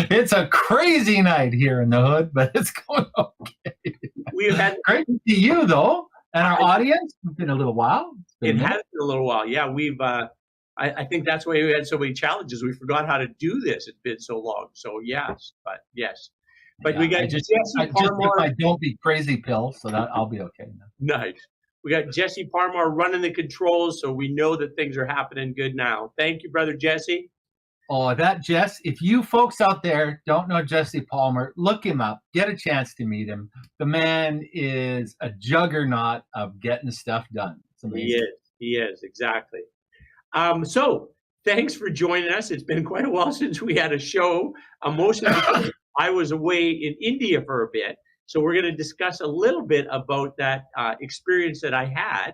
It's a crazy night here in the hood, but it's going okay. We've had great to see you though, and our audience. It's been a little while. It has been a little while. Yeah, we've. I think that's why we had so many challenges. We forgot how to do this. It's been so long. So yes, but yes. But yeah, we got Jessie Parmar. I don't be crazy pill, so that I'll be okay now. Nice. We got Jessie Parmar running the controls, so we know that things are happening good now. Thank you, brother Jesse. Oh, that Jess, if you folks out there don't know Jesse Parmar, look him up. Get a chance to meet him. The man is a juggernaut of getting stuff done. He is, exactly. So thanks for joining us. It's been quite a while since we had a show. Mostly because I was away in India for a bit. So we're going to discuss a little bit about that experience that I had.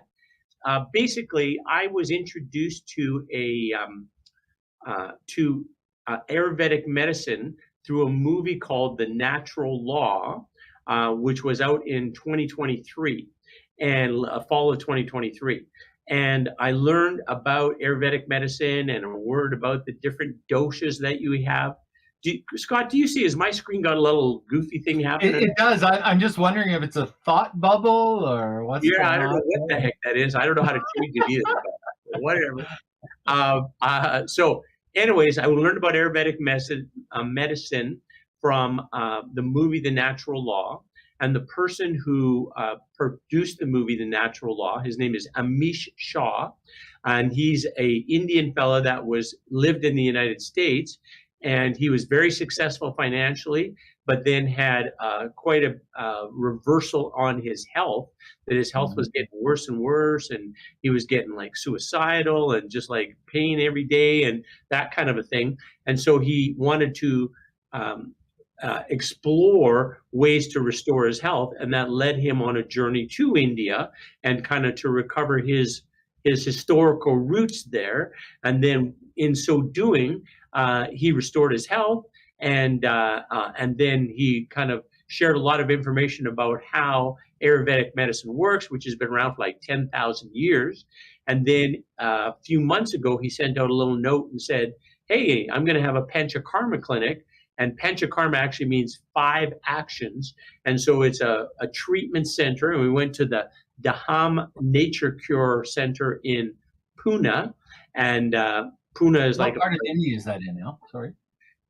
Basically, I was introduced to Ayurvedic medicine through a movie called The Natural Law, which was out in 2023 and fall of 2023. And I learned about Ayurvedic medicine and a word about the different doshas that you have. Scott, do you see, has my screen got a little goofy thing happening? It does. I'm just wondering if it's a thought bubble or what's going on. Yeah, I don't know what the heck that is. I don't know how to change it either. Whatever. So anyways, I learned about Ayurvedic medicine from the movie The Natural Law. And the person who produced the movie The Natural Law, his name is Amish Shah. And he's an Indian fellow that lived in the United States. And he was very successful financially, but then had quite a reversal on his health, that his health was getting worse and worse, and he was getting like suicidal and just like pain every day and that kind of a thing. And so he wanted to explore ways to restore his health, and that led him on a journey to India and kind of to recover his historical roots there. And then in so doing, he restored his health, and then he kind of shared a lot of information about how Ayurvedic medicine works, which has been around for like 10,000 years. And then a few months ago, he sent out a little note and said, hey, I'm going to have a Panchakarma clinic. And Panchakarma actually means 5 actions. And so it's a treatment center. And we went to the Dham Nature Cure Center in Pune. And Pune is like... What part of India is that in now? Sorry.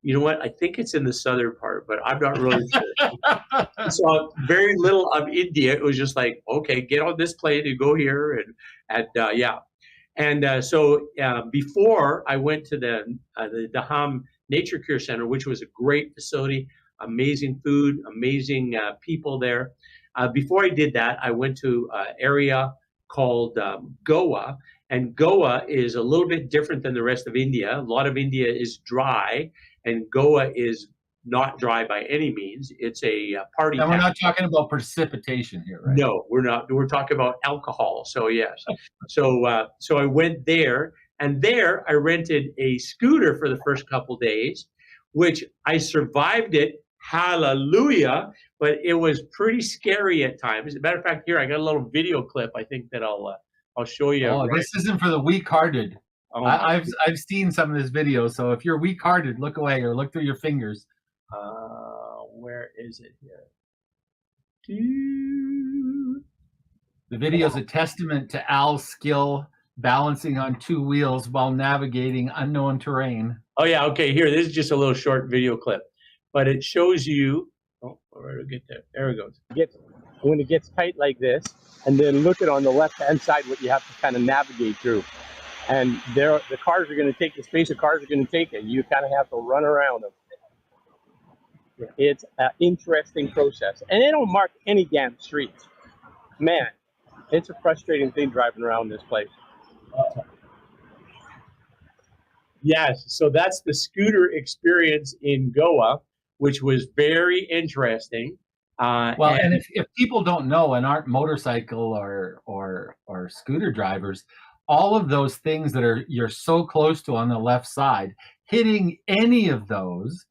You know what? I think it's in the southern part, but I'm not really sure. I saw very little of India. It was just like, okay, get on this plane and go here. And yeah. And so before I went to the Dham Nature Cure Center, which was a great facility, amazing food, amazing people there. Before I did that, I went to an area called Goa. And Goa is a little bit different than the rest of India. A lot of India is dry, and Goa is not dry by any means. It's a party town. And we're not talking about precipitation here, right? No, we're not. We're talking about alcohol. So yes. So I went there, and there I rented a scooter for the first couple days, which I survived it. Hallelujah. But it was pretty scary at times. As a matter of fact, here I got a little video clip. I think that I'll show you. Oh, right. This isn't for the weak-hearted. Oh, I've seen some of this video. So if you're weak-hearted, look away or look through your fingers. Where is it here? The video is a testament to Al's skill balancing on 2 wheels while navigating unknown terrain. Oh yeah, okay. Here, this is just a little short video clip, but it shows you. Oh, where to get there? There it goes. When it gets tight like this, and then look at on the left-hand side what you have to kind of navigate through. And the cars are going to take the space the cars are going to take, and you kind of have to run around them. Yeah. It's an interesting process. And they don't mark any damn streets. Man, it's a frustrating thing driving around this place. Yes, so that's the scooter experience in Goa, which was very interesting. Well, and if people don't know and aren't motorcycle or scooter drivers, all of those things that you're so close to on the left side, hitting any of those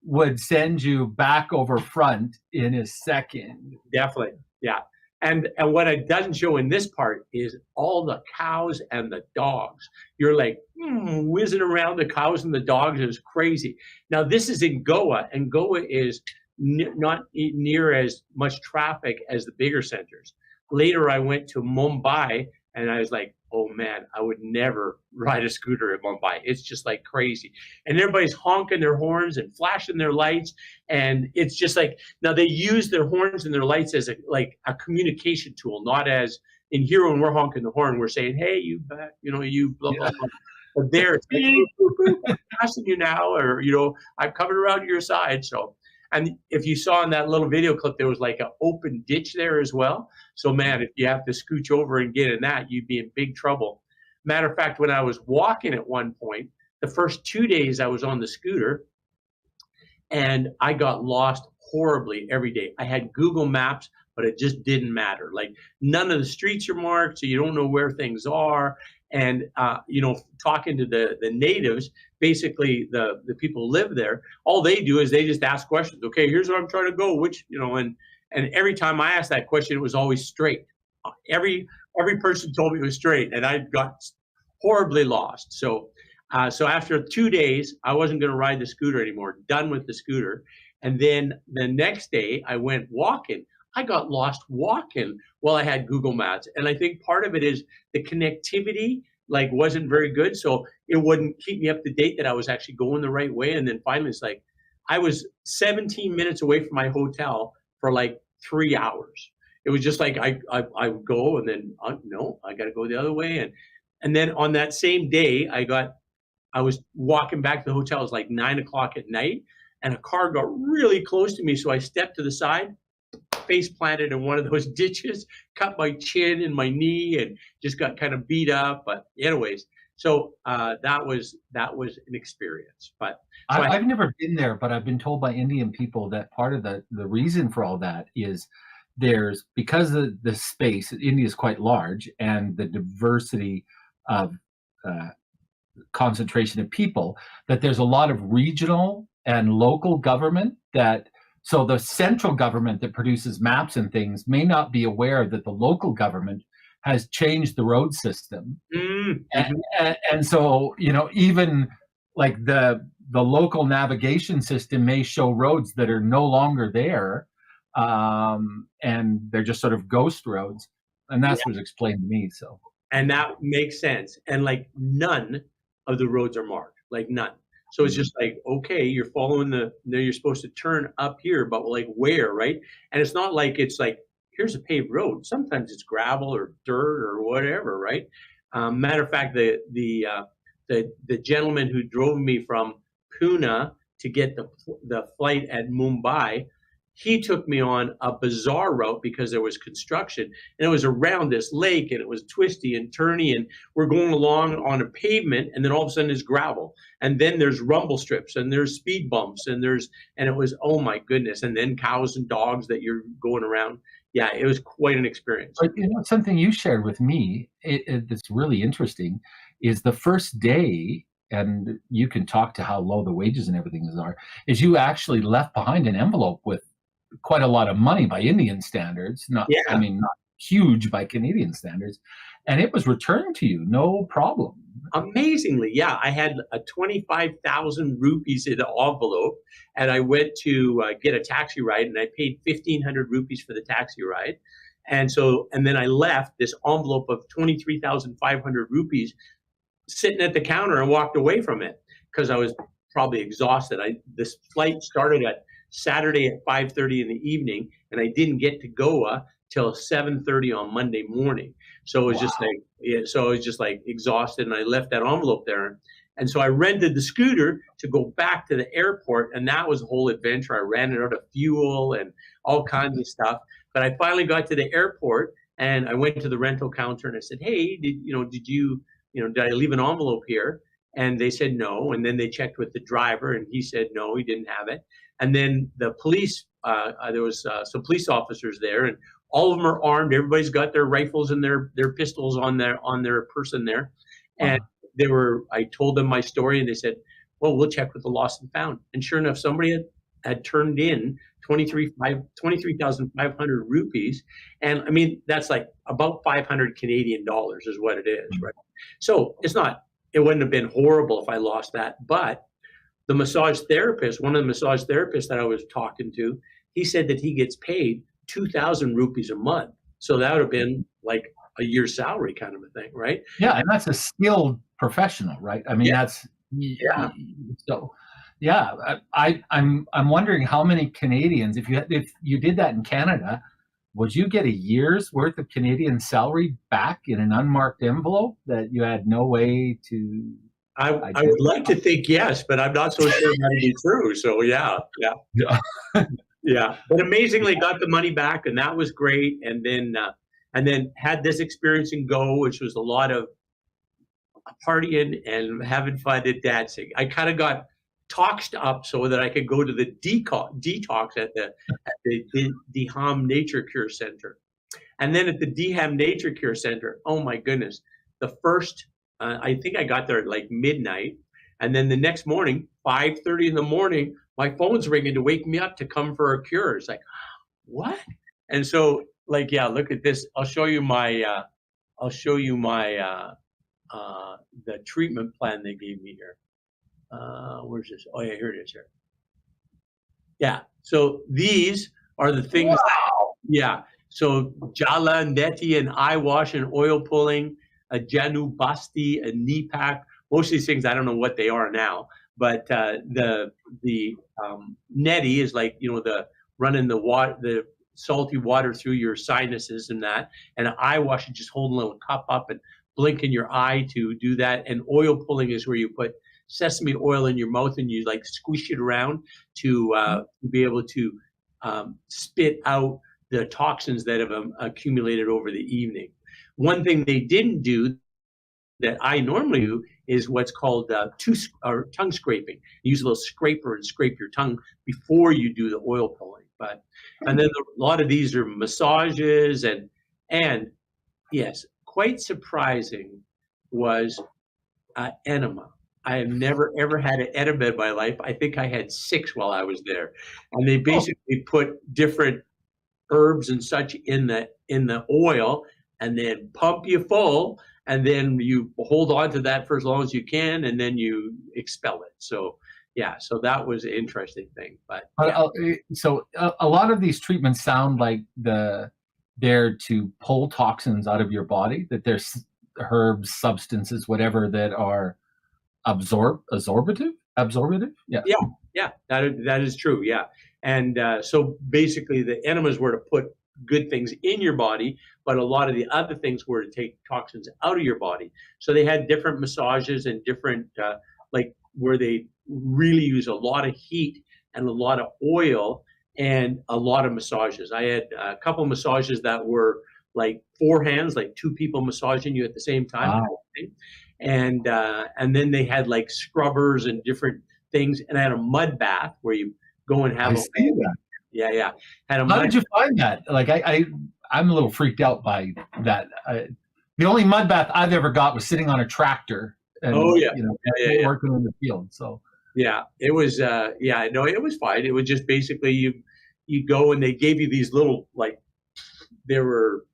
would send you back over front in a second. Definitely, yeah. And what it doesn't show in this part is all the cows and the dogs. You're like whizzing around the cows and the dogs is crazy. Now this is in Goa, and Goa is not near as much traffic as the bigger centers. Later, I went to Mumbai, and I was like, oh man, I would never ride a scooter in Mumbai. It's just like crazy. And everybody's honking their horns and flashing their lights. And it's just like, now they use their horns and their lights as a communication tool, not as in here when we're honking the horn, we're saying, hey, you blah, blah, blah. But there, it's like, I'm passing you now, or, I'm coming around your side. So, and if you saw in that little video clip, there was like an open ditch there as well. So, man, if you have to scooch over and get in that, you'd be in big trouble. Matter of fact, when I was walking at one point, the first 2 days I was on the scooter, and I got lost horribly every day. I had Google Maps, but it just didn't matter. Like, none of the streets are marked, so you don't know where things are. And, talking to the natives, basically the people who live there, all they do is they just ask questions. Okay, here's where I'm trying to go, and every time I asked that question, it was always straight. Every person told me it was straight, and I got horribly lost. So after 2 days, I wasn't going to ride the scooter anymore, done with the scooter. And then the next day I went walking. I got lost walking while I had Google Maps. And I think part of it is the connectivity wasn't very good. So it wouldn't keep me up to date that I was actually going the right way. And then finally it's like, I was 17 minutes away from my hotel for 3 hours. It was just like, I would go and then, no, I got to go the other way. And then on that same day, I was walking back to the hotel. It was like 9 o'clock at night, and a car got really close to me. So I stepped to the side, face planted in one of those ditches, cut my chin and my knee, and just got kind of beat up. But anyways, so that was an experience. But so I've never been there, but I've been told by Indian people that part of the reason for all that is because of the space, India is quite large, and the diversity of concentration of people, that there's a lot of regional and local government so the central government that produces maps and things may not be aware that the local government has changed the road system. Mm-hmm. And so, even the local navigation system may show roads that are no longer there, and they're just sort of ghost roads. And that's what's explained to me. So, and that makes sense. And none of the roads are marked, none. So it's just okay, you're following you're supposed to turn up here, but where, right? And it's not here's a paved road. Sometimes it's gravel or dirt or whatever, right? Matter of fact, the gentleman who drove me from Pune to get the flight at Mumbai, he took me on a bizarre route because there was construction, and it was around this lake, and it was twisty and turny, and we're going along on a pavement, and then all of a sudden there's gravel, and then there's rumble strips, and there's speed bumps, and it was, oh my goodness, and then cows and dogs that you're going around. Yeah, it was quite an experience. But something you shared with me that's really interesting is the first day, and you can talk to how low the wages and everything are, is you actually left behind an envelope with quite a lot of money by Indian standards, not huge by Canadian standards, and it was returned to you, no problem. Amazingly, yeah, I had a 25,000 rupees in an envelope, and I went to get a taxi ride, and I paid 1,500 rupees for the taxi ride, and then I left this envelope of 23,500 rupees sitting at the counter and walked away from it because I was probably exhausted. This flight started at Saturday at 5:30 in the evening, and I didn't get to Goa till 7:30 on Monday morning. So it was just exhausted, and I left that envelope there. And so I rented the scooter to go back to the airport, and that was a whole adventure. I ran out of fuel and all kinds of stuff. But I finally got to the airport, and I went to the rental counter and I said, "Hey, did I leave an envelope here?" And they said no. And then they checked with the driver, and he said no, he didn't have it. And then the police, there was some police officers there, and all of them are armed. Everybody's got their rifles and their pistols on their person there. And I told them my story, and they said, "Well, we'll check with the lost and found." And sure enough, somebody had turned in 23,500 rupees. And I mean, that's like about 500 Canadian dollars is what it is, right? So it wouldn't have been horrible if I lost that. But the massage therapist, one of the massage therapists that I was talking to, he said that he gets paid 2,000 rupees a month. So that would have been like a year's salary kind of a thing, right? Yeah, and that's a skilled professional, right? I mean, So, yeah, I'm wondering how many Canadians, if you did that in Canada, would you get a year's worth of Canadian salary back in an unmarked envelope that you had no way to? I would like to think yes, but I'm not so sure that would be true. So yeah. Yeah. But amazingly, got the money back, and that was great. And then had this experience in Go, which was a lot of partying and having fun and dancing. I kind of got toxed up so that I could go to the detox at the Deham Nature Cure Center. And then at the Deham Nature Cure Center, oh my goodness, the first, I think I got there at like midnight. And then the next morning, 5:30 in the morning, my phone's ringing to wake me up to come for a cure. It's like, what? And so like, yeah, look at this. I'll show you my the treatment plan they gave me here. Where's this? Oh yeah, here it is here. Yeah. So these are the things. Wow. Yeah. So Jala, Neti, and eye wash and oil pulling, a Janu Basti, a knee pack. Most of these things, I don't know what they are now, but the Neti is like, the running the salty water through your sinuses and that. And an eye wash is just holding a little cup up and blinking your eye to do that. And oil pulling is where you put sesame oil in your mouth and you like squish it around to be able to spit out the toxins that have accumulated over the evening. One thing they didn't do that I normally do is what's called tongue scraping. You use a little scraper and scrape your tongue before you do the oil pulling. And then a lot of these are massages and yes, quite surprising was enema. I have never ever had an enema in my life. I think I had 6 while I was there, and they basically put different herbs and such in the oil, and then pump you full, and then you hold on to that for as long as you can, and then you expel it. So yeah, so that was an interesting thing. But yeah. So a lot of these treatments sound like they're to pull toxins out of your body. That there's herbs, substances, whatever that are absorbative. Yeah. That is true. Yeah, and so basically the enemas were to put good things in your body, but a lot of the other things were to take toxins out of your body. So they had different massages and different like where they really use a lot of heat and a lot of oil and a lot of massages. I had a couple of massages that were like 4 hands, like 2 people massaging you at the same time. Wow. And then they had like scrubbers and different things, and I had a mud bath where you go and have Yeah. How did you find that? Like I'm a little freaked out by that. The only mud bath I've ever got was sitting on a tractor and working in the field. So yeah, it was it was fine. It was just basically you go and they gave you these little, like, there were,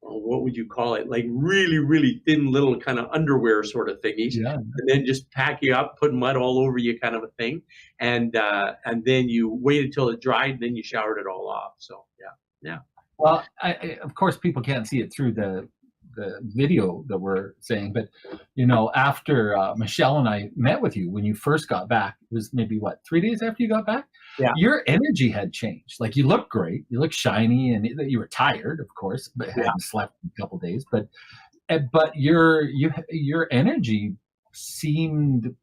what would you call it? Like really, really thin little kind of underwear sort of thingies. Yeah. And then just pack you up, put mud all over you kind of a thing. And then you waited until it dried, and then you showered it all off. So yeah. Well, of course people can't see it through the video that we're saying, but after Michelle and I met with you when you first got back, it was maybe 3 days after you got back. Yeah. Your energy had changed. Like, you look great, you look shiny, and you were tired, of course, but hadn't slept in a couple of days. But your energy seemed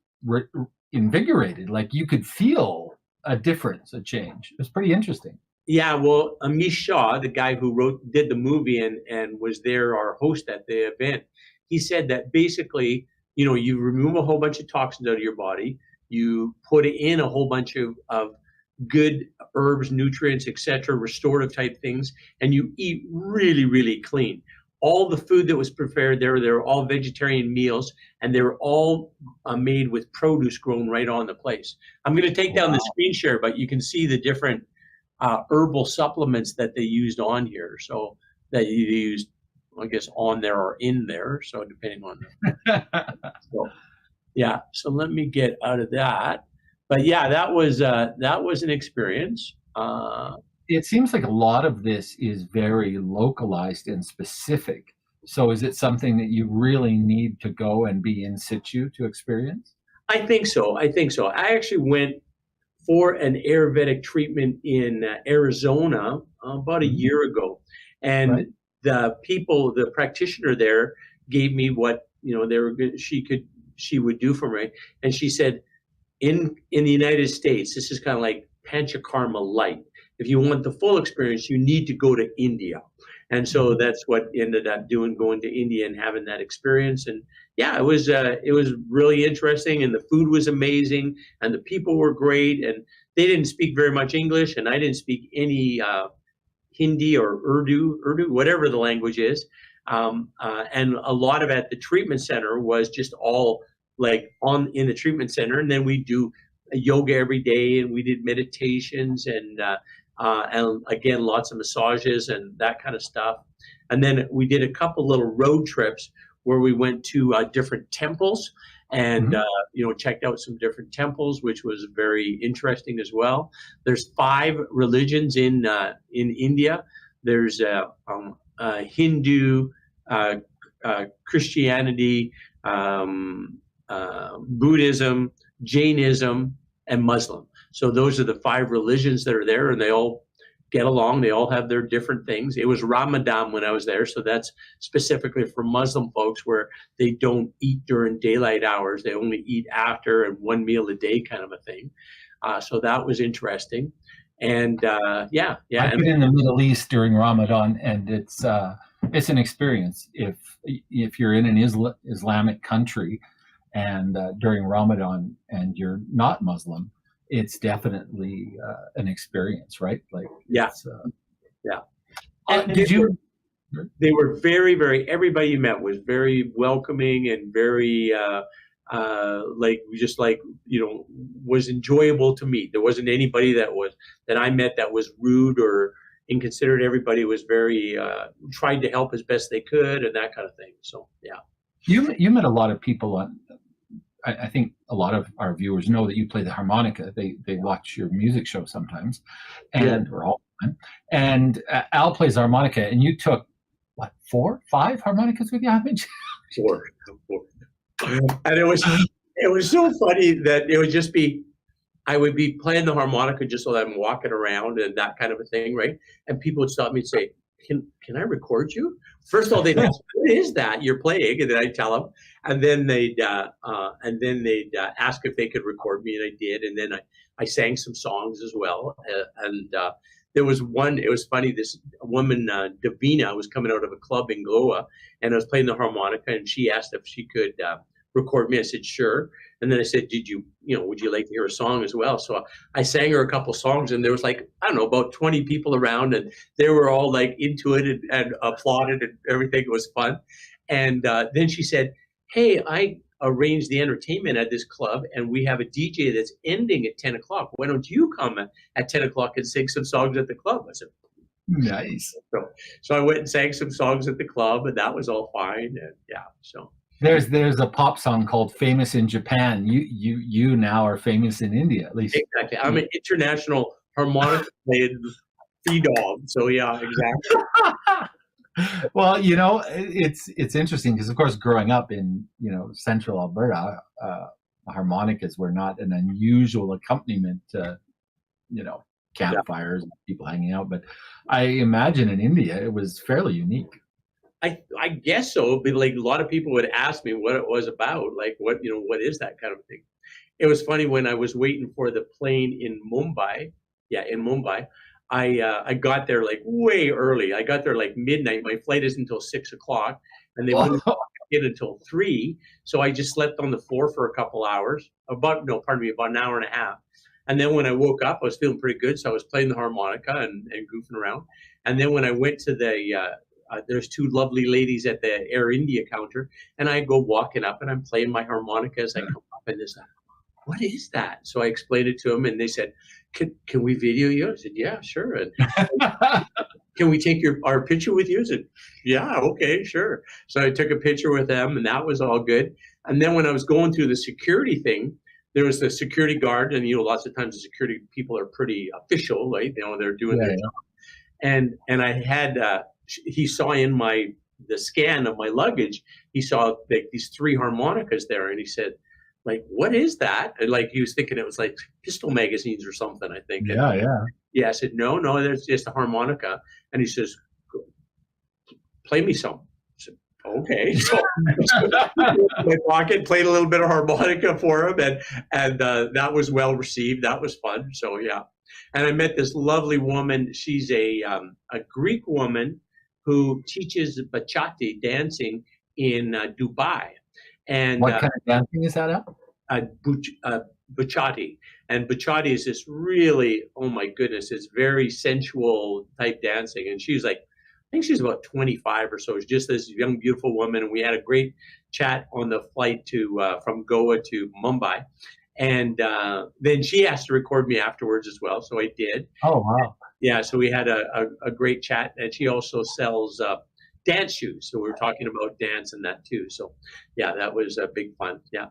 invigorated. Like you could feel a difference, a change. It was pretty interesting. Yeah, well, Amish Shaw, the guy who did the movie and was there, our host at the event, he said that basically, you remove a whole bunch of toxins out of your body, you put in a whole bunch of good herbs, nutrients, etc., restorative type things, and you eat really, really clean. All the food that was prepared there, they were all vegetarian meals, and they were all made with produce grown right on the place. I'm going to take down the screen share, but you can see the different herbal supplements that they used on here. So that you used, I guess, on there or in there. So depending on that. So, yeah. So let me get out of that. But yeah, that was an experience. It seems like a lot of this is very localized and specific. So is it something that you really need to go and be in situ to experience? I think so. I actually went for an Ayurvedic treatment in Arizona about a year ago. And the practitioner there gave me what, she would do for me. And she said, in the United States, this is kind of like Panchakarma light. If you want the full experience, you need to go to India. And so that's what ended up going to India and having that experience. And yeah, it was really interesting, and the food was amazing, and the people were great, and they didn't speak very much English, and I didn't speak any Hindi or Urdu, whatever the language is. And a lot of it at the treatment center was just all like in the treatment center, and then we do yoga every day, and we did meditations and again, lots of massages and that kind of stuff. And then we did a couple little road trips where we went to different temples and checked out some different temples, which was very interesting as well. There's 5 religions in India. There's Hindu, Christianity, Buddhism, Jainism, and Muslim. So those are the 5 religions that are there, and they all get along. They all have their different things. It was Ramadan when I was there, so that's specifically for Muslim folks where they don't eat during daylight hours. They only eat after and 1 meal a day kind of a thing. So that was interesting. And I've been in the Middle East during Ramadan, and it's an experience. If you're in an Islamic country and during Ramadan and you're not Muslim, it's definitely an experience, right? Like, They were very, very. Everybody you met was very welcoming and very was enjoyable to meet. There wasn't anybody that I met that was rude or inconsiderate. Everybody was very tried to help as best they could and that kind of thing. So yeah. You met a lot of people on. I think a lot of our viewers know that you play the harmonica. They watch your music show sometimes, or all the time. And Al plays harmonica, and you took what 4, 5 harmonicas with you? Haven't you? 4. And it was so funny that it would just be, I would be playing the harmonica just so that I'm walking around and that kind of a thing, right? And people would stop me and say, "Can I record you?" First of all, they'd ask, "What is that you're playing?" And then I'd tell them, and then they'd ask if they could record me, and I did. And then I sang some songs as well. There was one. It was funny. This woman, Davina, was coming out of a club in Goa, and I was playing the harmonica, and she asked if she could record me. I said sure. And then I said, would you like to hear a song as well? So I sang her a couple songs, and there was like, I don't know, about 20 people around, and they were all like into it and applauded and everything. It was fun. And then she said, "Hey, I arranged the entertainment at this club, and we have a DJ that's ending at 10 o'clock. Why don't you come at 10 o'clock and sing some songs at the club?" I said, nice. So I went and sang some songs at the club, and that was all fine. And yeah, so. There's a pop song called "Famous in Japan." You now are famous in India, at least. Exactly. I'm an international harmonica playing dog. So yeah, exactly. Well, it's interesting because, of course, growing up in central Alberta, harmonicas were not an unusual accompaniment to campfires and people hanging out. But I imagine in India it was fairly unique. I guess so. But like a lot of people would ask me what it was about, like what is that kind of thing. It was funny when I was waiting for the plane in Mumbai. Yeah, in Mumbai, I got there like way early. I got there like midnight. My flight is until 6 o'clock, and they wouldn't get until 3. So I just slept on the floor for a couple hours. About an hour and a half. And then when I woke up, I was feeling pretty good. So I was playing the harmonica and goofing around. And then when I went to there's 2 lovely ladies at the Air India counter, and I go walking up and I'm playing my harmonica as I come up, and this, what is that? So I explained it to them, and they said, can we video you? I said, yeah, sure. And can we take our picture with you? I said, yeah, okay, sure. So I took a picture with them, and that was all good. And then when I was going through the security thing, there was the security guard, and lots of times the security people are pretty official, right? They're doing their job. And I had he saw in the scan of my luggage, he saw like these 3 harmonicas there, and he said, like, what is that? And like he was thinking it was like pistol magazines or something, I think. Yeah, I said, no, there's just a harmonica. And he says, play me some. I said, okay. So my pocket, played a little bit of harmonica for him, and that was well received. That was fun. So yeah. And I met this lovely woman. She's a Greek woman who teaches bachata dancing in Dubai. And what kind of dancing is that at? Bachata. And bachata is this really, oh my goodness, it's very sensual type dancing. And she's like, I think she's about 25 or so. She's just this young, beautiful woman. And we had a great chat on the flight from Goa to Mumbai. And then she asked to record me afterwards as well. So I did. Oh, wow. Yeah, so we had a great chat. And she also sells dance shoes. So we were talking about dance and that too. So yeah, that was a big fun. Yeah.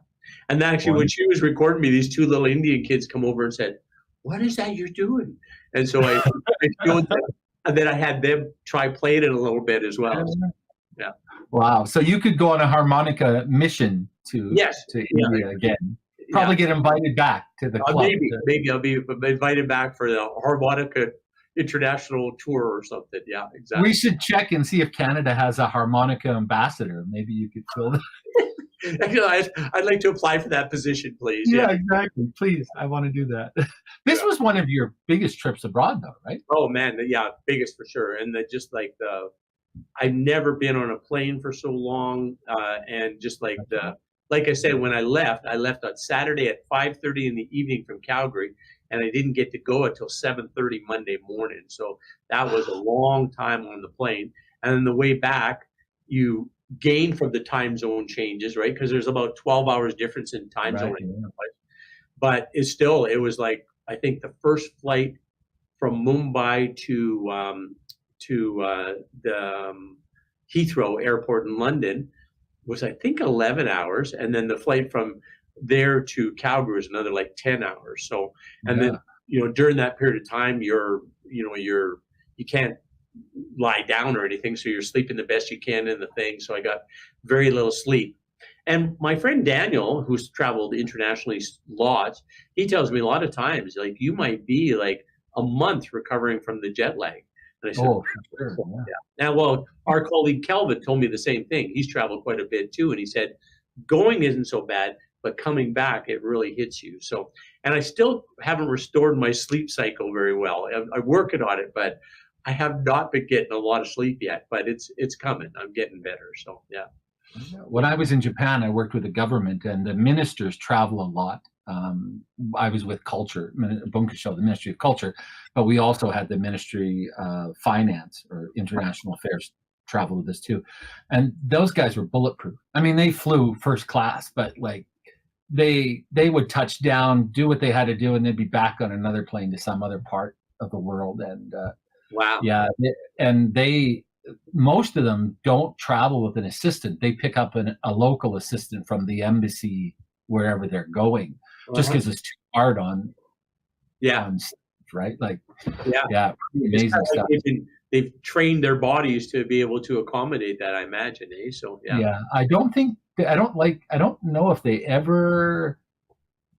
And then actually when she was recording me, these 2 little Indian kids come over and said, what is that you're doing? And so I showed them, and then I had them try playing it a little bit as well. So, yeah. Wow. So you could go on a harmonica mission to India again. Probably get invited back to the club. Maybe I'll be invited back for the harmonica international tour or something. Yeah, exactly. We should check and see if Canada has a harmonica ambassador. Maybe you could fill that. I'd like to apply for that position, please. Yeah, exactly. Please, I want to do that. This was one of your biggest trips abroad, though, right? Oh man, yeah, biggest for sure. And just like I've never been on a plane for so long, and just like like I said, when I left on Saturday at 5:30 in the evening from Calgary, and I didn't get to go until 7:30 Monday morning. So that was a long time on the plane. And then the way back, you gain from the time zone changes, right? Because there's about 12 hours difference in time zone. Yeah. But it was like, I think the first flight from Mumbai to the Heathrow airport in London was, I think, 11 hours. And then the flight from there to Calgary was another like 10 hours. So, and then, during that period of time, you can't lie down or anything. So you're sleeping the best you can in the thing. So I got very little sleep. And my friend Daniel, who's traveled internationally lots, he tells me a lot of times, like, you might be like a month recovering from the jet lag. And I said, sure. Yeah. Now, well, our colleague Kelvin told me the same thing. He's traveled quite a bit too. And he said, going isn't so bad, but coming back, it really hits you. So, and I still haven't restored my sleep cycle very well. I'm working on it, but I have not been getting a lot of sleep yet, but it's coming. I'm getting better. So, yeah. When I was in Japan, I worked with the government, and the ministers travel a lot. I was with Culture, Bunkasho, the Ministry of Culture, but we also had the Ministry of Finance or International Affairs travel with us too. And those guys were bulletproof. I mean, they flew first class, but like they would touch down, do what they had to do, and they'd be back on another plane to some other part of the world. And wow. Yeah. And most of them don't travel with an assistant. They pick up a local assistant from the embassy wherever they're going, just because it's too hard on stuff, right? Like, amazing stuff. They've trained their bodies to be able to accommodate that, I imagine. So I don't know if they ever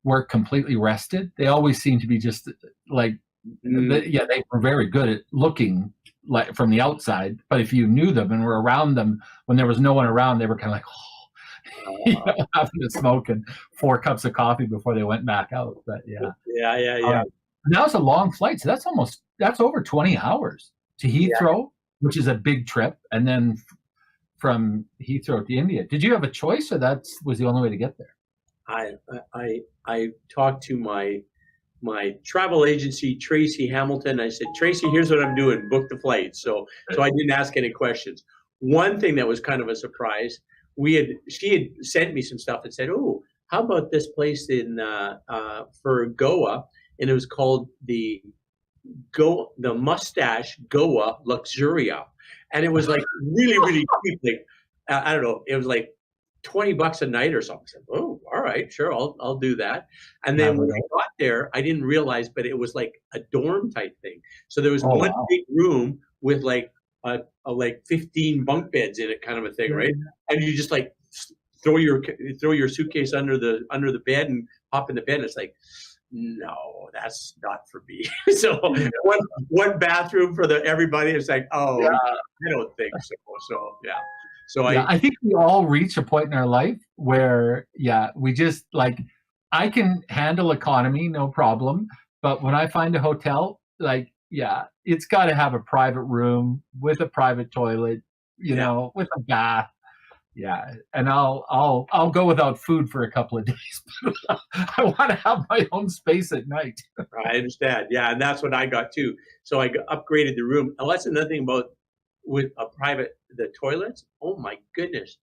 were completely rested. They always seem to be just like Yeah, they were very good at looking like from the outside, but if you knew them and were around them when there was no one around, they were kind of like, having to smoke and 4 cups of coffee before they went back out. But Yeah. that was a long flight, so that's over 20 hours to Heathrow, which is a big trip, and then from Heathrow to India. Did you have a choice, or that was the only way to get there? I talked to my travel agency, Tracy Hamilton. I said, Tracy, here's what I'm doing. Book the flight. So I didn't ask any questions. One thing that was kind of a surprise, she had sent me some stuff and said, oh, how about this place for Goa? And it was called the Mustache Goa Luxuria. And it was like really, really cheap. Like, I don't know. It was like $20 a night or something. I said, oh, all right, sure, I'll do that. And then when I got there, I didn't realize, but it was like a dorm type thing. So there was one big room with like 15 bunk beds in it, kind of a thing, right? And you just like throw your suitcase under the bed and hop in the bed. It's like, no, that's not for me. So one bathroom for everybody. It's like, I don't think so. So yeah. So I think we all reach a point in our life where, we just like, I can handle economy, no problem. But when I find a hotel, like, it's got to have a private room with a private toilet, you know, with a bath. Yeah. And I'll go without food for a couple of days. I want to have my own space at night. I understand. Yeah. And that's what I got too. So I upgraded the room. And that's another thing about with the toilets. Oh my goodness.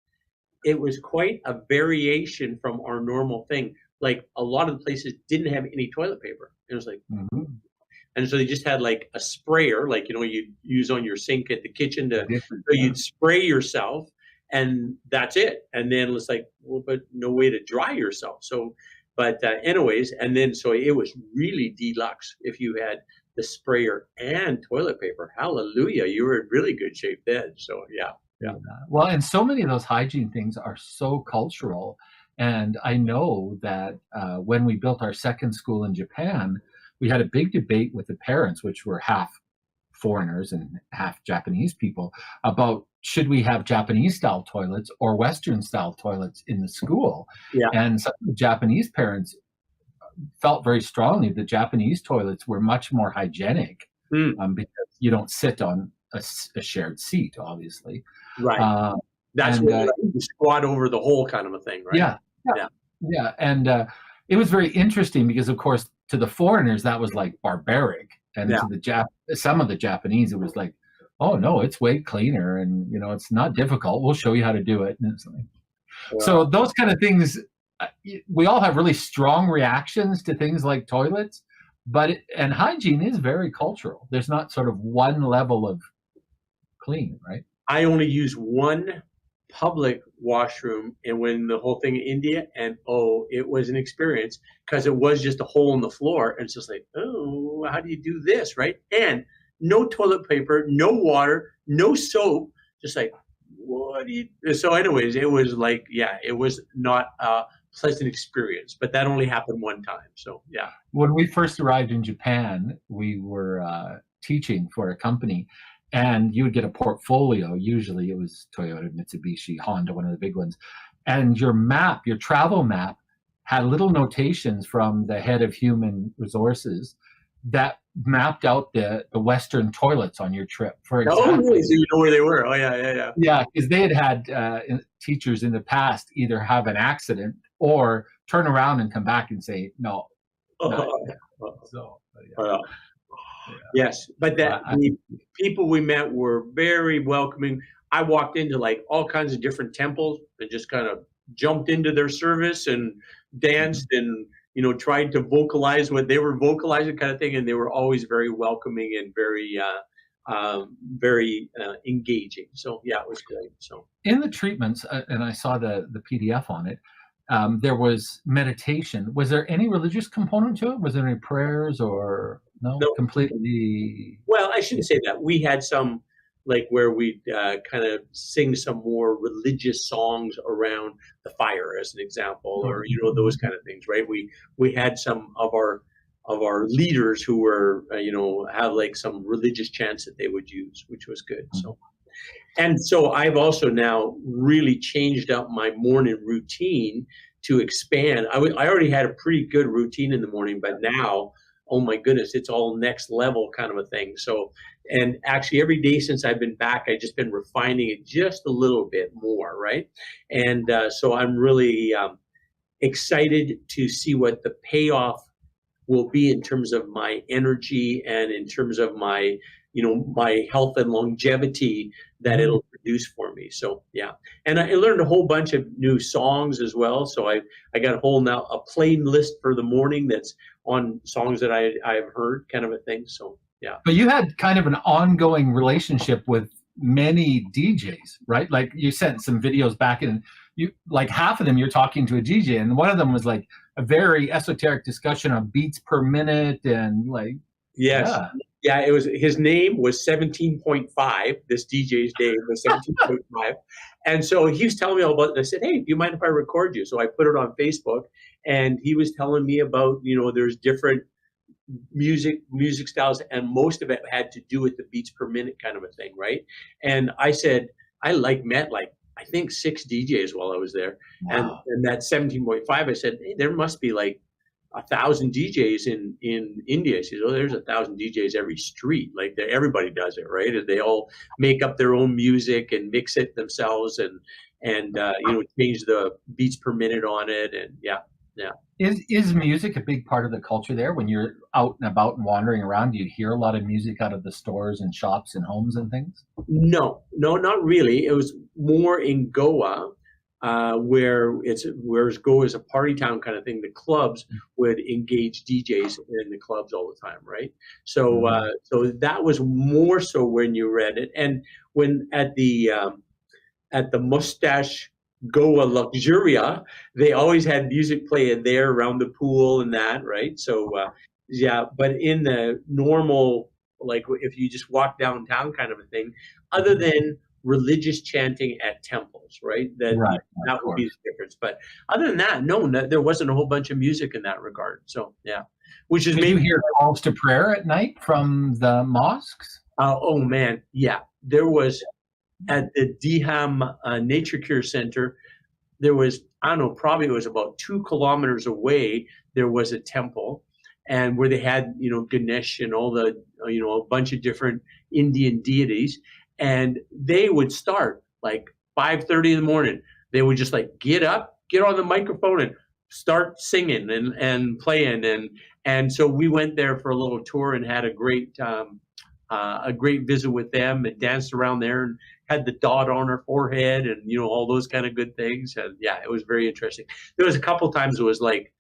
It was quite a variation from our normal thing. Like a lot of the places didn't have any toilet paper. It was like, and so they just had like a sprayer, like, you'd use on your sink at the kitchen so you'd spray yourself and that's it. And then it's like, well, but no way to dry yourself. So, but anyways, and then, so it was really deluxe if you had the sprayer and toilet paper. Hallelujah. You were in really good shape then. So yeah. Well, and so many of those hygiene things are so cultural. And I know that when we built our second school in Japan, we had a big debate with the parents, which were half foreigners and half Japanese people, about should we have Japanese style toilets or Western style toilets in the school. And some of the Japanese parents felt very strongly that Japanese toilets were much more hygienic because you don't sit on a shared seat, obviously. Right. That's where you squat over the hole kind of a thing, right? Yeah. And it was very interesting because, of course, to the foreigners, that was like barbaric. And to some of the Japanese, it was like, oh, no, it's way cleaner. And, it's not difficult. We'll show you how to do it. And it's like, so those kind of things, we all have really strong reactions to things like toilets. And hygiene is very cultural. There's not sort of one level of clean, right? I only use one public washroom and when the whole thing in India, and it was an experience because it was just a hole in the floor. And it's just like, oh, how do you do this, right? And no toilet paper, no water, no soap, just like, what do you do? So anyways, it was like, it was not a pleasant experience, but that only happened one time. So when we first arrived in Japan, we were teaching for a company. And you would get a portfolio. Usually it was Toyota, Mitsubishi, Honda, one of the big ones. And your travel map, had little notations from the head of human resources that mapped out the Western toilets on your trip. For example. Oh, really? So you know where they were? Oh, yeah. Yeah, because they had teachers in the past either have an accident or turn around and come back and say, no. Yes, but the people we met were very welcoming. I walked into like all kinds of different temples and just kind of jumped into their service and danced and tried to vocalize what they were vocalizing, kind of thing. And they were always very welcoming and very engaging. So it was great. So in the treatments, and I saw the PDF on it. There was meditation. Was there any religious component to it? Was there any prayers or no? Completely. Well, I shouldn't say that. We had some like where we'd kind of sing some more religious songs around the fire, as an example, or those kind of things, right? We had some of our our leaders who were, have like some religious chants that they would use, which was good. So I've also now really changed up my morning routine to expand. I already had a pretty good routine in the morning, but now, oh my goodness, it's all next level kind of a thing. So, and actually every day since I've been back, I've just been refining it just a little bit more, right? And so I'm really excited to see what the payoff will be in terms of my energy and in terms of my, my health and longevity that it'll produce for me. So yeah, and I learned a whole bunch of new songs as well. So I got a playlist for the morning that's on songs that I've heard, kind of a thing. So yeah. But you had kind of an ongoing relationship with many DJs, right? Like you sent some videos back, and you, like half of them you're talking to a DJ, and one of them was like a very esoteric discussion of beats per minute and like. Yes. Yeah, it was, his name was 17.5. This DJ's name was 17.5. And so he was telling me all about it. I said, hey, do you mind if I record you? So I put it on Facebook, and he was telling me about, there's different music styles, and most of it had to do with the beats per minute kind of a thing, right? And I said, I met I think 6 DJs while I was there. Wow. And that 17.5, I said, hey, there must be like 1,000 DJs in India. She says, oh, there's 1,000 DJs every street. Like everybody does it, right? And they all make up their own music and mix it themselves and change the beats per minute on it. And yeah. Is music a big part of the culture there? When you're out and about and wandering around, do you hear a lot of music out of the stores and shops and homes and things? No, not really. It was more in Goa. Whereas Goa is a party town kind of thing. The clubs would engage DJs in the clubs all the time, right? So so that was more so when you read it, and when at the Mustache Goa Luxuria, they always had music playing there around the pool and that, right? So yeah, but in the normal, like if you just walk downtown kind of a thing, other than religious chanting at temples, right? That would be the difference. But other than that, no, there wasn't a whole bunch of music in that regard. So yeah, which is maybe. Did you hear calls to prayer at night from the mosques? Oh man, yeah, there was at the Diham Nature Cure Center. There was, I don't know, probably it was about 2 kilometers away. There was a temple, and where they had Ganesh and all the a bunch of different Indian deities. And they would start like 5:30 in the morning. They would just like get up, get on the microphone, and start singing and playing. And so we went there for a little tour and had a great visit with them, and danced around there and had the dot on her forehead and all those kind of good things. And yeah, it was very interesting. There was a couple times it was like,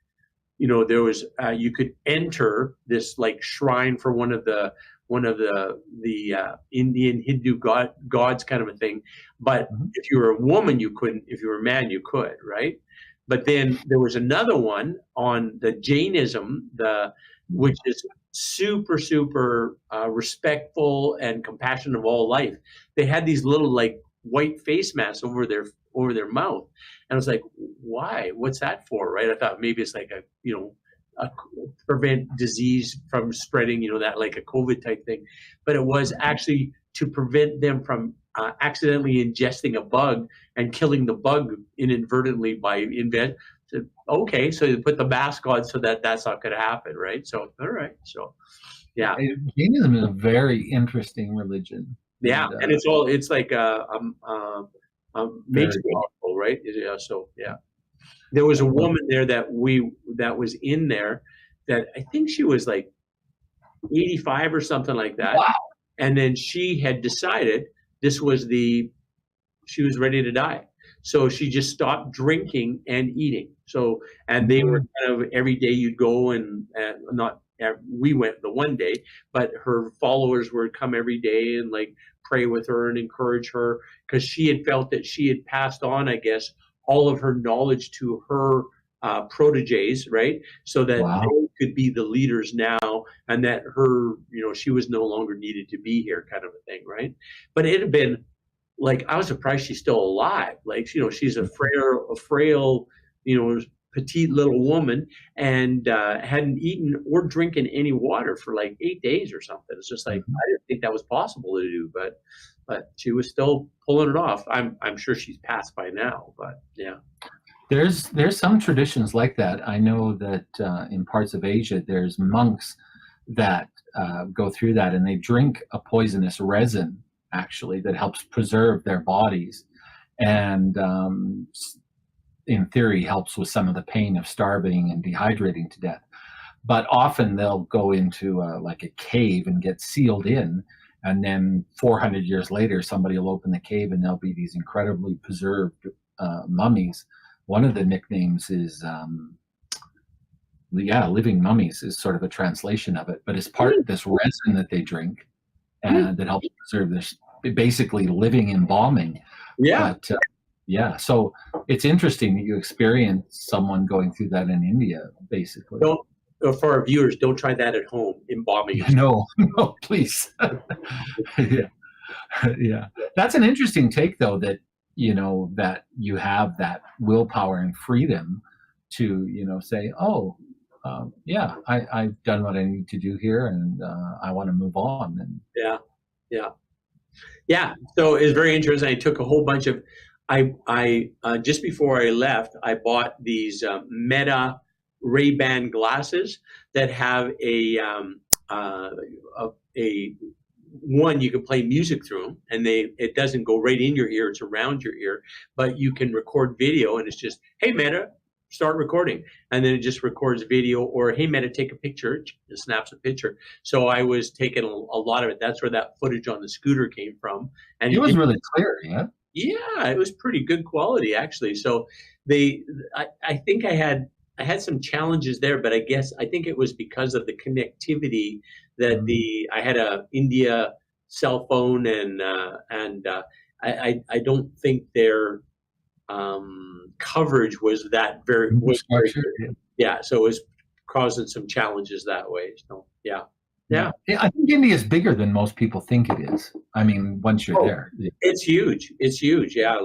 there was you could enter this like shrine for one of the Indian Hindu gods kind of a thing. But if you were a woman, you couldn't. If you were a man, you could, right? But then there was another one on the Jainism, which is super, super respectful and compassionate of all life. They had these little like white face masks over their mouth. And I was like, why? What's that for, right? I thought maybe it's like prevent disease from spreading, that like a COVID type thing. But it was actually to prevent them from accidentally ingesting a bug and killing the bug inadvertently by okay, so you put the mask on so that's not going to happen, right? So, all right. So, yeah. Jainism is a very interesting religion. Yeah, and it's like matriarchal, right? Yeah, so, yeah. There was a woman there that was in there that I think she was like 85 or something like that. Wow. And then she had decided she was ready to die. So she just stopped drinking and eating. So, and they were kind of every day you'd go we went the one day, but her followers would come every day and like pray with her and encourage her, because she had felt that she had passed on, I guess, all of her knowledge to her proteges, right? So that they could be the leaders now, and that her, she was no longer needed to be here, kind of a thing, right? But it had been like, I was surprised she's still alive. Like, she's a frail, petite little woman, and hadn't eaten or drinking any water for like 8 days or something. It's just like, I didn't think that was possible to do, but she was still pulling it off. I'm sure she's passed by now, but yeah. There's some traditions like that. I know that in parts of Asia, there's monks that go through that, and they drink a poisonous resin, actually, that helps preserve their bodies, and in theory helps with some of the pain of starving and dehydrating to death. But often they'll go into like a cave and get sealed in, and then 400 years later, somebody will open the cave and there'll be these incredibly preserved mummies. One of the nicknames is, living mummies is sort of a translation of it, but it's part of this resin that they drink and that helps preserve this, basically living embalming. Yeah. But, so it's interesting that you experience someone going through that in India, basically. For our viewers, don't try that at home, embalming. No, please. Yeah. That's an interesting take, though, that, that you have that willpower and freedom to, say, I've done what I need to do here, and I want to move on. And yeah. So it's very interesting. I took a whole bunch of, I just before I left, I bought these Meta Ray-Ban glasses that have a one, you can play music through them, and it doesn't go right in your ear, it's around your ear, but you can record video, and it's just, hey Meta, start recording, and then it just records video, or hey Meta, take a picture, it snaps a picture. So I was taking a lot of it. That's where that footage on the scooter came from, and it was really clear. Yeah, it was pretty good quality, actually. So I think I had some challenges there, but I think it was because of the connectivity that I had a India cell phone, and I don't think their coverage was very good. Yeah, so it was causing some challenges that way. So yeah. I think India is bigger than most people think it is. I mean, once you're there, it's huge. It's huge. Yeah,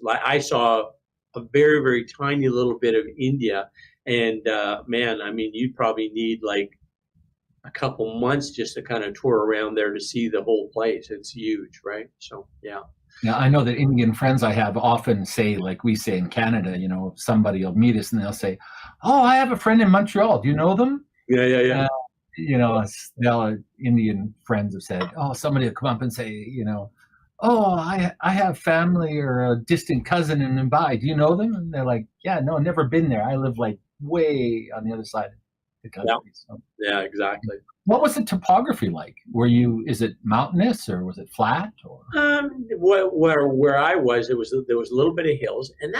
I saw a very, very tiny little bit of India. And man, I mean, you'd probably need like a couple months just to kind of tour around there to see the whole place. It's huge, right? So, yeah. Now, I know that Indian friends I have often say, like we say in Canada, somebody will meet us and they'll say, "Oh, I have a friend in Montreal. Do you know them?" Yeah. Indian friends have said, "Oh, somebody will come up and say, oh, I have family or a distant cousin in Mumbai. Do you know them?" And they're like, "Yeah, no, never been there. I live like way on the other side of the country." Yeah, exactly. What was the topography like? Is it mountainous or was it flat? Or where I was, there was a little bit of hills, and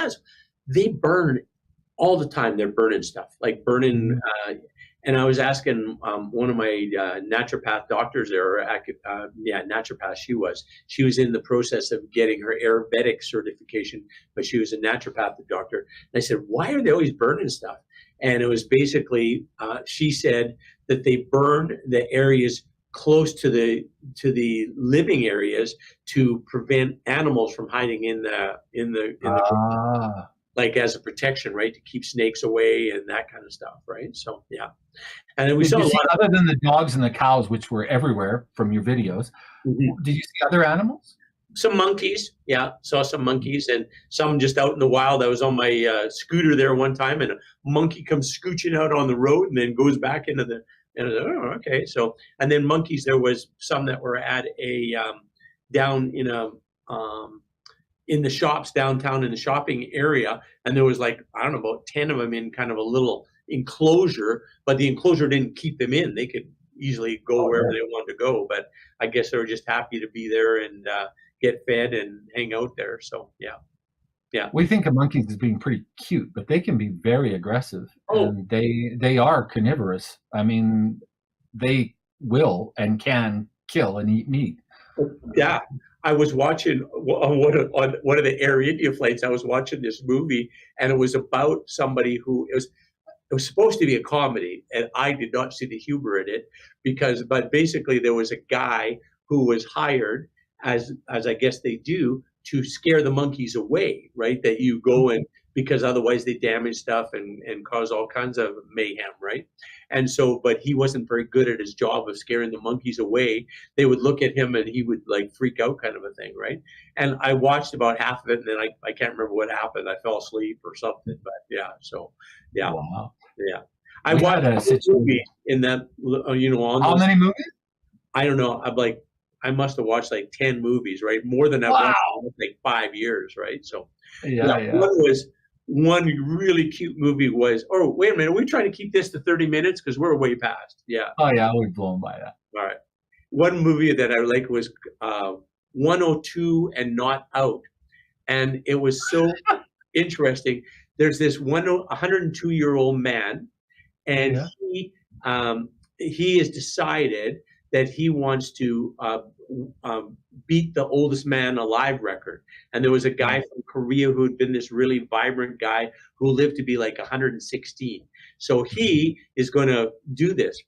they burn all the time. They're burning stuff, like burning. And I was asking one of my naturopath doctors there, naturopath she was in the process of getting her Ayurvedic certification, but she was a naturopathic doctor. And I said, "Why are they always burning stuff?" And it was basically, she said that they burn the areas close to the living areas to prevent animals from hiding in the like as a protection, right, to keep snakes away and that kind of stuff, right? So yeah, and then we saw a lot other than the dogs and the cows, which were everywhere from your videos. Did you see other animals? Some monkeys, yeah, saw some monkeys, and some just out in the wild. I was on my scooter there one time, and a monkey comes scooching out on the road and then goes back into the. And I was like, oh, okay. So, and then monkeys, there was some that were at a down in the shops downtown in the shopping area, and there was like, I don't know, about 10 of them in kind of a little enclosure, but the enclosure didn't keep them in. They could easily go wherever they wanted to go, but I guess they were just happy to be there and get fed and hang out there. So yeah. We think of monkeys as being pretty cute, but they can be very aggressive, and they are carnivorous. I mean, they will and can kill and eat meat. Yeah. I was watching on one of the Air India flights. I was watching this movie, and it was about somebody who it was supposed to be a comedy, and I did not see the humor in it but basically there was a guy who was hired as I guess they do to scare the monkeys away, right? That you go and because otherwise they damage stuff and cause all kinds of mayhem, right? And so, but he wasn't very good at his job of scaring the monkeys away. They would look at him and he would like freak out, kind of a thing, right? And I watched about half of it, and then I can't remember what happened. I fell asleep or something, but yeah. So yeah, Wow. yeah. I watched a movie in that, on how many movies? I don't know. I must have watched like 10 movies, right? More than I've watched in like 5 years, right? So Yeah. One really cute movie was, oh, wait a minute, are we trying to keep this to 30 minutes? Because we're way past. Yeah. Oh yeah, we're blown by that. All right. One movie that I liked was 102 and Not Out. And it was so interesting. There's this 102-year-old man, and he has decided that he wants to beat the oldest man alive record. And there was a guy from Korea who had been this really vibrant guy who lived to be like 116. So he is going to do this.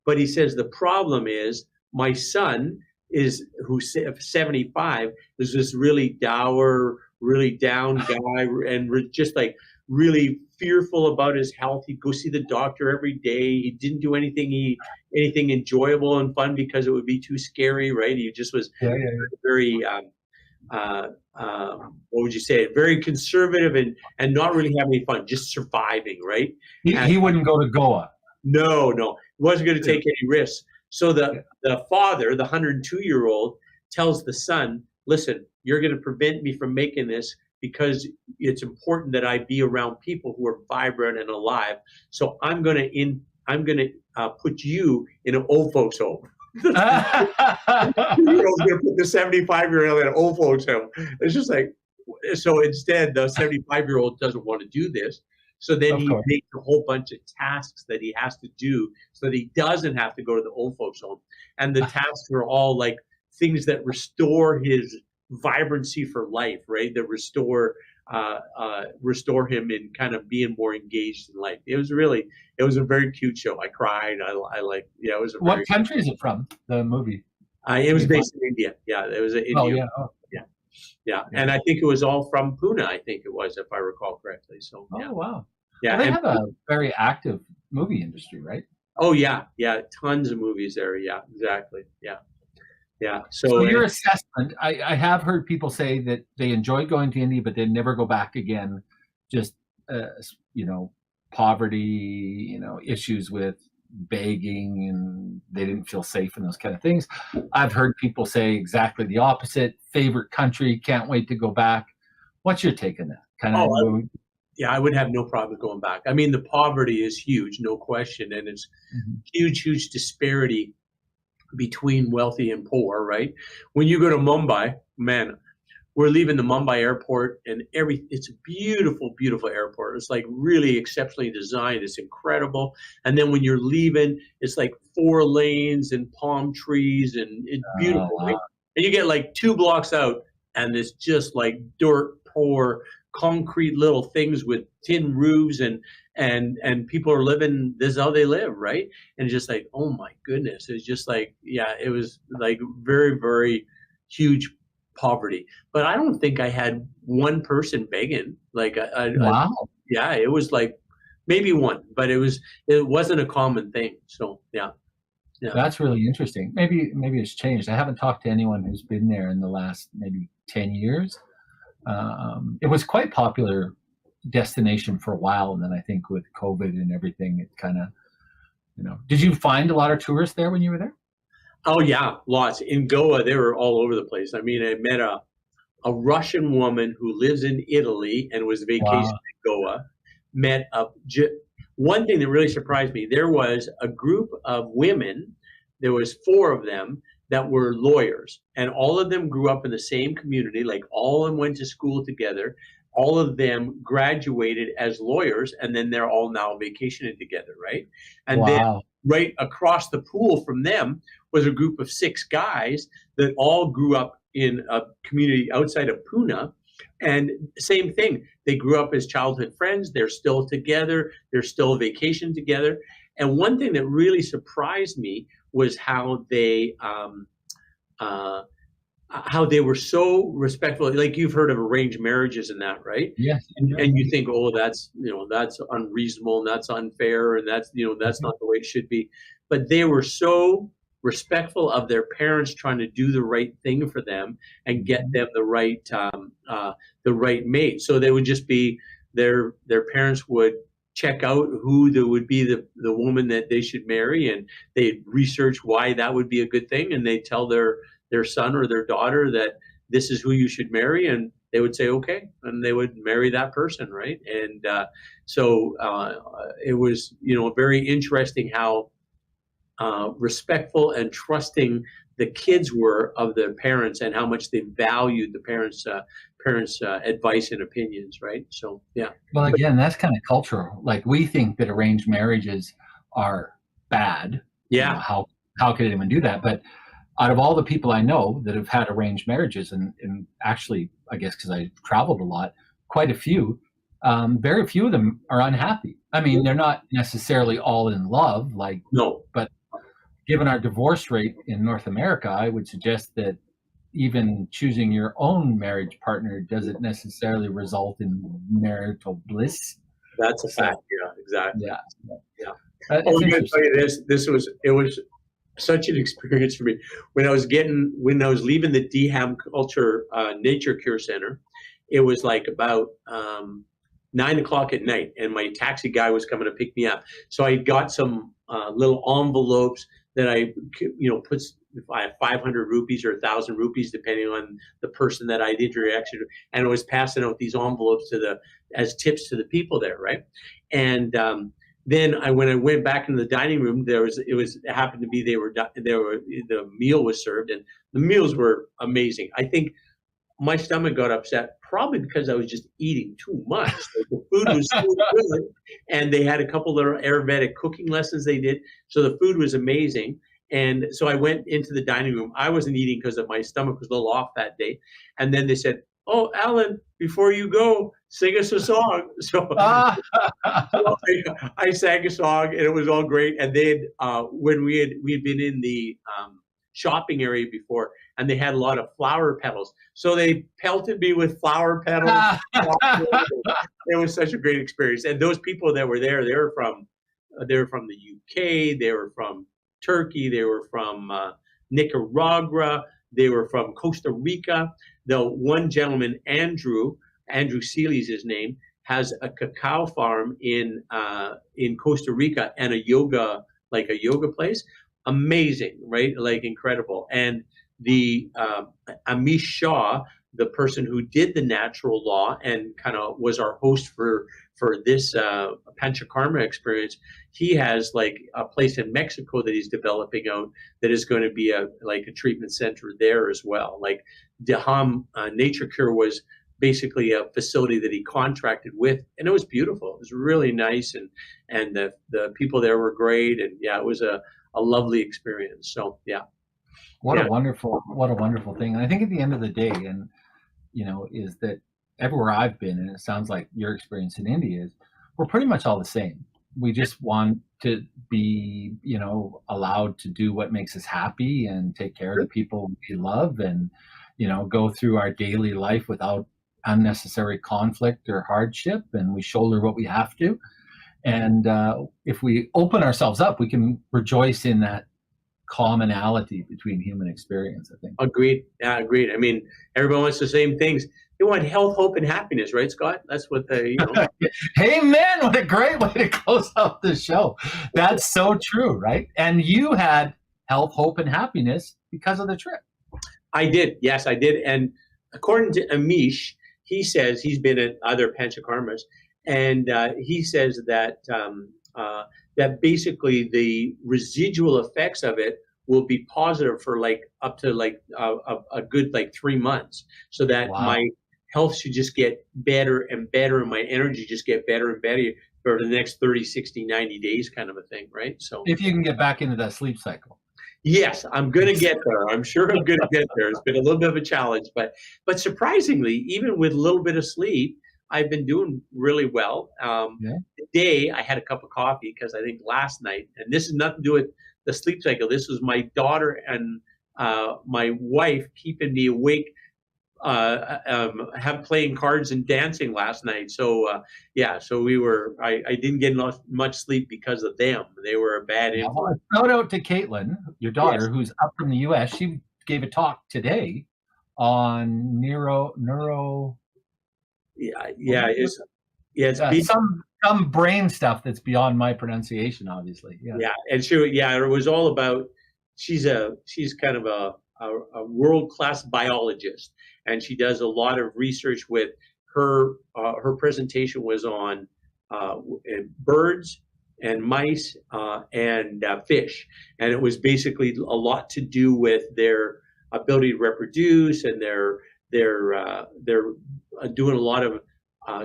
But he says, the problem is my son who's 75, is this really dour, really down guy, and just like really fearful about his health. He'd go see the doctor every day. He didn't do anything enjoyable and fun because it would be too scary, right? He just was very what would you say? Very conservative and not really having any fun, just surviving, right? He wouldn't go to Goa. No, he wasn't going to take any risks. So the father, the 102-year-old, tells the son, listen, you're going to prevent me from making this because it's important that I be around people who are vibrant and alive. So I'm going to put you in an old folks home. You're going to put the 75-year-old in an old folks home. It's just like, so instead, the 75-year-old doesn't want to do this. So then he makes a whole bunch of tasks that he has to do so that he doesn't have to go to the old folks home. And the tasks are all like things that restore his vibrancy for life, right? That restore him in kind of being more engaged in life. It was a very cute show. I cried. I liked, it was a What country is it from, the movie? It was based in India. Yeah, it was in India. Yeah, and I think it was all from Pune, I think it was, if I recall correctly. So Oh wow. Yeah, well, they have a very active movie industry, right? Oh yeah, tons of movies there. Yeah, exactly. Yeah. So your assessment, I have heard people say that they enjoy going to India, but they never go back again. Just poverty, issues with begging, and they didn't feel safe and those kind of things. I've heard people say exactly the opposite. Favorite country, can't wait to go back. What's your take on that? I would have no problem going back. I mean, the poverty is huge, no question, and it's huge disparity between wealthy and poor, right? When you go to Mumbai, man, we're leaving the Mumbai airport and it's a beautiful, beautiful airport. It's like really exceptionally designed. It's incredible. And then when you're leaving, it's like 4 lanes and palm trees and it's beautiful. Wow. Right? And you get like 2 blocks out and it's just like dirt poor, concrete little things with tin roofs and people are living, this is how they live, right? And just like, oh my goodness. It's just like, it was like very, very huge poverty. But I don't think I had one person begging. Like, wow. It was like maybe one, but it wasn't a common thing. So yeah. That's really interesting. Maybe it's changed. I haven't talked to anyone who's been there in the last maybe 10 years. It was quite popular destination for a while, and then I think with COVID and everything, it kind of, Did you find a lot of tourists there when you were there? Oh yeah, lots. In Goa, they were all over the place. I mean, I met a Russian woman who lives in Italy and was vacationing in Goa. One thing that really surprised me, there was a group of women, there was 4 of them that were lawyers, and all of them grew up in the same community, like all of them went to school together. All of them graduated as lawyers, and then they're all now vacationing together, right? And then right across the pool from them was a group of 6 guys that all grew up in a community outside of Pune. And same thing, they grew up as childhood friends. They're still together. They're still vacation together. And one thing that really surprised me was how they how they were so respectful. Like you've heard of arranged marriages and that, right? Yes. And you think, oh, that's, that's unreasonable and that's unfair and that's, that's not the way it should be. But they were so respectful of their parents trying to do the right thing for them and get them the right mate. So they would just be their parents would check out who would be the woman that they should marry, and they'd research why that would be a good thing, and they'd tell their son or their daughter that this is who you should marry, and they would say okay, and they would marry that person, right? And so it was very interesting how respectful and trusting the kids were of their parents and how much they valued the parents' advice and opinions, right? So, yeah. Well, again, that's kind of cultural. Like, we think that arranged marriages are bad. Yeah. How could anyone do that? But out of all the people I know that have had arranged marriages, and actually, I guess because I traveled a lot, quite a few, very few of them are unhappy. I mean, they're not necessarily all in love, no, but given our divorce rate in North America, I would suggest that even choosing your own marriage partner doesn't necessarily result in marital bliss. That's a fact. Yeah, exactly. Yeah. I'm going to tell you this. It was such an experience for me when I was leaving the Deham Culture Nature Cure Center. It was like about 9 o'clock at night, and my taxi guy was coming to pick me up. So I got some little envelopes that I, put, if I have 500 rupees or 1,000 rupees, depending on the person that I'd interaction with, and I was passing out these envelopes as tips to the people there, right? And then when I went back into the dining room, it happened to be the meal was served, and the meals were amazing. I think my stomach got upset probably because I was just eating too much. Like, the food was so good, and they had a couple little Ayurvedic cooking lessons they did. So the food was amazing. And so I went into the dining room. I wasn't eating because my stomach was a little off that day. And then they said, "Oh, Allan, before you go, sing us a song." So, I sang a song, and it was all great. And then when we had been in the shopping area before, and they had a lot of flower petals, so they pelted me with flower petals. It was such a great experience. And those people that were there, they were from the UK, they were from Turkey, they were from Nicaragua, they were from Costa Rica. The one gentleman, Andrew Seeley's his name, has a cacao farm in Costa Rica and a yoga place. Amazing, right? Like, incredible. And the Amish Shah, the person who did the natural law and kind of was our host for this Panchakarma experience, he has like a place in Mexico that he's developing out that is going to be a treatment center there as well. Like, Deham Nature Cure was basically a facility that he contracted with, and it was beautiful. It was really nice, and the people there were great, and yeah, it was a lovely experience. So yeah. What a wonderful thing. And I think at the end of the day, and is that everywhere I've been, and it sounds like your experience in India is, we're pretty much all the same. We just want to be, allowed to do what makes us happy and take care of the people we love, and, go through our daily life without unnecessary conflict or hardship, and we shoulder what we have to. And if we open ourselves up, we can rejoice in that commonality between human experience, I think. Agreed. Yeah, agreed. I mean, everyone wants the same things. They want health, hope, and happiness, right, Scott? That's what they, Hey, man, what a great way to close out the show. That's so true, right? And you had health, hope, and happiness because of the trip. I did. Yes, I did. And according to Amish, he says he's been at other Panchakarmas, and he says that that basically the residual effects of it will be positive for up to a good 3 months, so that my health should just get better and better, and my energy just get better and better for the next 30, 60, 90 days kind of a thing, right? So if you can get back into that sleep cycle. Yes, I'm going to get there. I'm sure I'm going to get there. It's been a little bit of a challenge, but surprisingly, even with a little bit of sleep, I've been doing really well. Today, I had a cup of coffee because I think last night, and this has nothing to do with the sleep cycle. This was my daughter and my wife keeping me awake, playing cards and dancing last night. So so I didn't get much sleep because of them. They were a bad influence. Shout out to Caitlin, your daughter, Yes. who's up from the US. She gave a talk today on neuro. It's some brain stuff that's beyond my pronunciation, obviously. And it was all about. She's kind of a world-class biologist, and she does a lot of research with her. Her presentation was on birds and mice and fish, and it was basically a lot to do with their ability to reproduce, and they're doing a lot of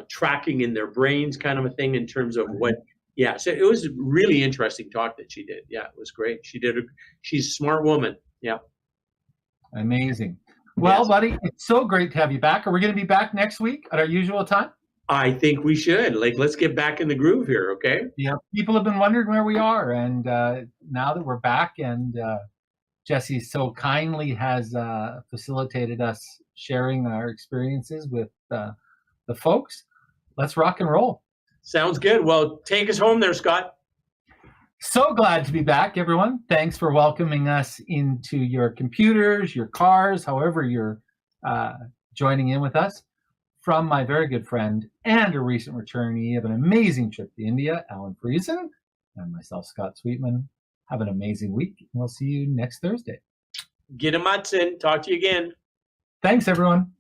tracking in their brains, kind of a thing, in terms of what. Yeah, so it was a really interesting talk that she did. Yeah, it was great. She's a smart woman. Yeah. Amazing. Well, Yes. buddy, it's so great to have you back. Are we going to be back next week at our usual time? I think we should. Let's get back in the groove here, okay? Yeah. People have been wondering where we are, and now that we're back, and Jessie so kindly has facilitated us sharing our experiences with the folks, let's rock and roll. Sounds good. Well, take us home there, Scott. So glad to be back, everyone. Thanks for welcoming us into your computers, your cars, however you're joining in with us. From my very good friend and a recent returnee of an amazing trip to India, Allan Friesen, and myself, Scott Sweetman. Have an amazing week, and we'll see you next Thursday. Get a Matson. Talk to you again. Thanks, everyone.